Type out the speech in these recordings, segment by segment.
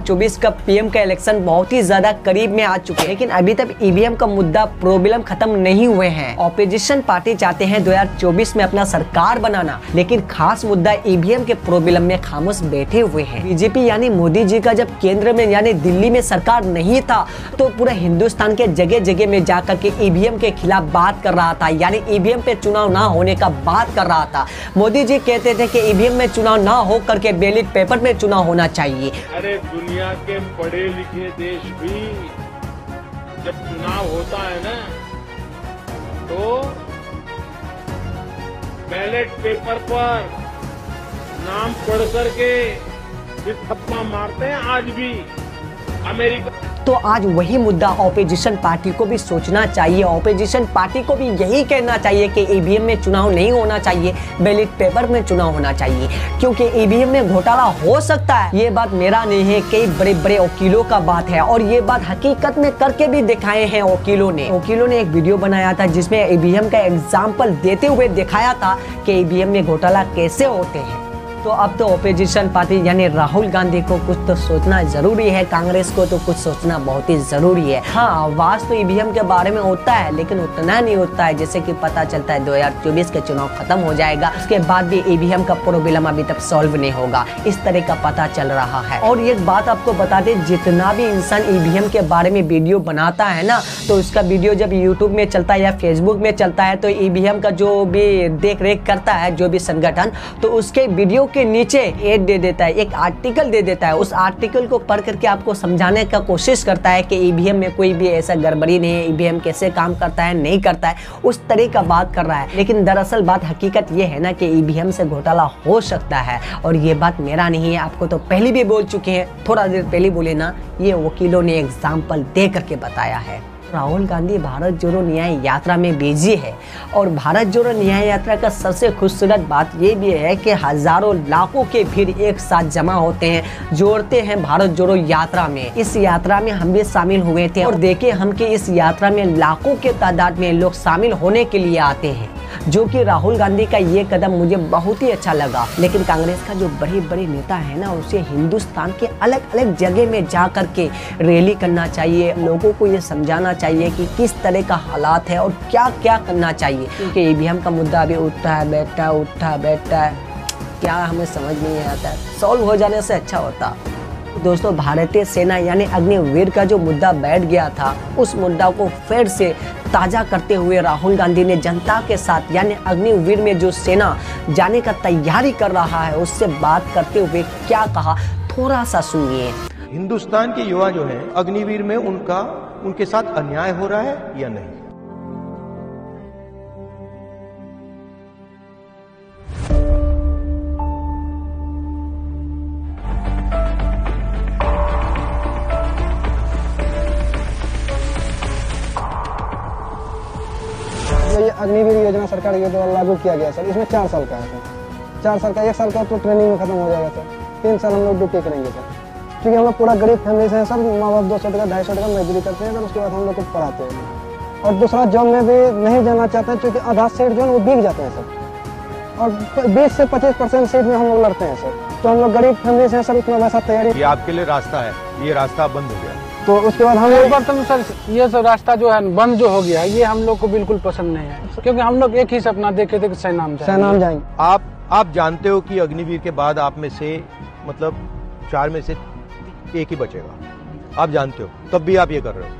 2024 का पीएम का इलेक्शन बहुत ही ज्यादा करीब में आ चुके हैं, लेकिन अभी तक ईवीएम का मुद्दा प्रॉब्लम खत्म नहीं हुए हैं। ऑपोजिशन पार्टी चाहते हैं 2024 में अपना सरकार बनाना, लेकिन खास मुद्दा ईवीएम के प्रॉब्लम में खामोश बैठे हुए हैं। बीजेपी यानी मोदी जी का जब केंद्र में यानी दिल्ली में सरकार नहीं था तो पूरा हिंदुस्तान के जगह जगह में जाकर के ईवीएम के खिलाफ बात कर रहा था, यानी ईवीएम पे चुनाव ना होने का बात कर रहा था। मोदी जी कहते थे कि ईवीएम में चुनाव ना हो करके बैलेट पेपर में चुनाव होना चाहिए। अरे दुनिया के पढ़े लिखे देश भी जब चुनाव होता है ना तो बैलेट पेपर पर नाम पढ़ करके भी थप्पा मारते हैं आज भी अमेरिका। तो आज वही मुद्दा ऑपोजिशन पार्टी को भी सोचना चाहिए। ऑपोजिशन पार्टी को भी यही कहना चाहिए कि ईवीएम में चुनाव नहीं होना चाहिए, बैलेट पेपर में चुनाव होना चाहिए, क्योंकि ईवीएम में घोटाला हो सकता है। ये बात मेरा नहीं है, कई बड़े बड़े वकीलों का बात है और ये बात हकीकत में करके भी दिखाए हैं वकीलों ने एक वीडियो बनाया था जिसमें ईवीएम का एग्जाम्पल देते हुए दिखाया था कि ईवीएम में घोटाला कैसे होते हैं। तो अब तो ऑपोजिशन पार्टी यानी राहुल गांधी को कुछ तो सोचना जरूरी है, कांग्रेस को तो कुछ सोचना बहुत ही जरूरी है। हाँ, आवाज तो ईवीएम के बारे में होता है, लेकिन उतना नहीं होता है जैसे कि पता चलता है 2024 के चुनाव खत्म हो जाएगा, उसके बाद भी ईवीएम का प्रॉब्लम अभी तक सॉल्व नहीं होगा, इस तरह का पता चल रहा है। और एक बात आपको बता दें, जितना भी इंसान ईवीएम के बारे में वीडियो बनाता है ना, तो उसका वीडियो जब यूट्यूब में चलता है या फेसबुक में चलता है तो ईवीएम का जो भी देख रेख करता है जो भी संगठन, तो उसके वीडियो के नीचे एड दे देता है, एक आर्टिकल दे देता है। उस आर्टिकल को पढ़ करके आपको समझाने का कोशिश करता है कि ईवीएम में कोई भी ऐसा गड़बड़ी नहीं है, ईवीएम कैसे काम करता है नहीं करता है, उस तरह का बात कर रहा है। लेकिन दरअसल बात हकीकत ये है ना कि ईवीएम से घोटाला हो सकता है, और ये बात मेरा नहीं है, आपको तो पहले भी बोल चुके हैं, थोड़ा देर पहले बोले ना, ये वकीलों ने एग्जाम्पल दे करके बताया है। राहुल गांधी भारत जोड़ो न्याय यात्रा में बिजी है, और भारत जोड़ो न्याय यात्रा का सबसे खूबसूरत बात ये भी है कि हजारों लाखों के भीड़ एक साथ जमा होते हैं, जोड़ते हैं भारत जोड़ो यात्रा में। इस यात्रा में हम भी शामिल हुए थे और देखे हम कि इस यात्रा में लाखों के तादाद में लोग शामिल होने के लिए आते हैं, जो कि राहुल गांधी का ये कदम मुझे बहुत ही अच्छा लगा। लेकिन कांग्रेस का जो बड़े बड़े नेता है ना, उसे हिंदुस्तान के अलग अलग जगह में जा करके रैली करना चाहिए, लोगों को ये समझाना चाहिए कि किस तरह का हालात है और क्या क्या करना चाहिए, क्योंकि ईवीएम का मुद्दा अभी उठता है बैठता है, क्या हमें समझ नहीं आता है। सॉल्व हो जाने से अच्छा होता। दोस्तों, भारतीय सेना यानी अग्निवीर का जो मुद्दा बैठ गया था, उस मुद्दा को फिर से ताजा करते हुए राहुल गांधी ने जनता के साथ यानी अग्निवीर में जो सेना जाने का तैयारी कर रहा है उससे बात करते हुए क्या कहा, थोड़ा सा सुनिए। हिंदुस्तान के युवा जो हैं अग्निवीर में उनके साथ अन्याय हो रहा है या नहीं। ये अग्निवीर योजना सरकार के द्वारा लागू किया गया सर, इसमें 4 साल का है सर, 4 साल का, 1 साल का तो ट्रेनिंग में खत्म हो जाएगा सर, 3 साल हम लोग ड्यूटी करेंगे सर, क्योंकि हम लोग पूरा गरीब फैमिली से हैं सर, माँ बाप 200 टका 250 टका मजदूरी करते हैं सर, उसके बाद हम लोग को पढ़ाते हैं। और दूसरा जॉब में भी नहीं जाना चाहते हैं क्योंकि आधा सीट जो है वो बिक जाते हैं सर, और 20 से 25% सीट में हम लोग लड़ते हैं सर, तो हम लोग गरीब फैमिली से हैं सर, उतना वैसा तैयारी। ये आपके लिए रास्ता है, ये रास्ता बंद हो गया, तो उसके बाद हम लोग बर्तन सर ये सब रास्ता जो है बंद जो हो गया है, ये हम लोग को बिल्कुल पसंद नहीं है, क्योंकि हम लोग एक ही सपना देखे थे कि सैनाम जाएंगे। आप जानते हो कि अग्निवीर के बाद आप में से मतलब 4 में से एक ही बचेगा, आप जानते हो, तब भी आप ये कर रहे हो।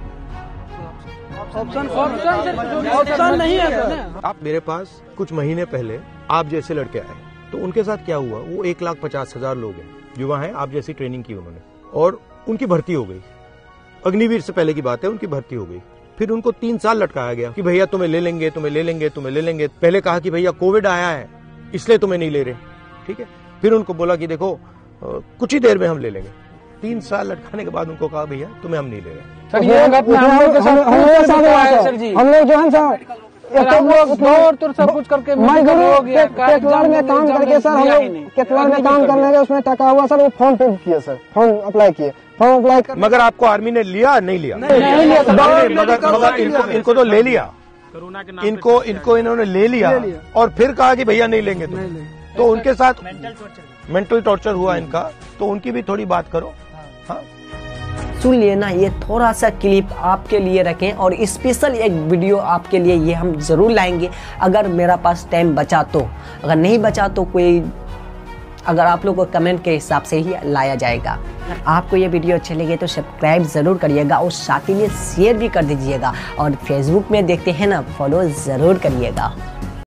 ऑप्शन नहीं है। आप मेरे पास कुछ महीने पहले आप जैसे लड़के आए, तो उनके साथ क्या हुआ, वो 1,50,000 लोग हैं, युवा हैं, आप जैसी ट्रेनिंग की उन्होंने, और उनकी भर्ती हो गई। अग्निवीर से पहले की बात है, उनकी भर्ती हो गई। फिर उनको 3 साल लटकाया गया कि भैया तुम्हें ले लेंगे। पहले कहा कि भैया कोविड आया है इसलिए तुम्हें नहीं ले रहे, ठीक है। फिर उनको बोला कि देखो कुछ ही देर में हम ले लेंगे। 3 साल लटकाने के बाद उनको कहा भैया तुम्हें हम नहीं ले रहे। सर ये घटना हम लोग के साथ सर जी, हम लोग जो है सर हम लोग दौड़ तुर सब कुछ करके हो गया, केतवाड़ में काम करके सर, हम लोग केतवाड़ में काम करने के उसमें टका हुआ सर, वो फॉर्म फिल किए सर, फॉर्म अप्लाई किए, मगर आपको आर्मी ने लिया नहीं लिया? मगर इनको तो ले लिया, इनको इन्होंने ले लिया और फिर कहा कि भैया नहीं लेंगे तो उनके साथ मेंटल टॉर्चर हुआ इनका, तो उनकी भी थोड़ी बात करो। हाँ, सुन लेना, ये थोड़ा सा क्लिप आपके लिए रखें और स्पेशल एक वीडियो आपके लिए ये हम ज़रूर लाएंगे अगर मेरा पास टाइम बचा तो। अगर नहीं बचा तो अगर आप लोगों को कमेंट के हिसाब से ही लाया जाएगा। अगर आपको ये वीडियो अच्छे लगे तो सब्सक्राइब ज़रूर करिएगा और साथ ही में शेयर भी कर दीजिएगा और फेसबुक में देखते हैं ना, फॉलो ज़रूर करिएगा।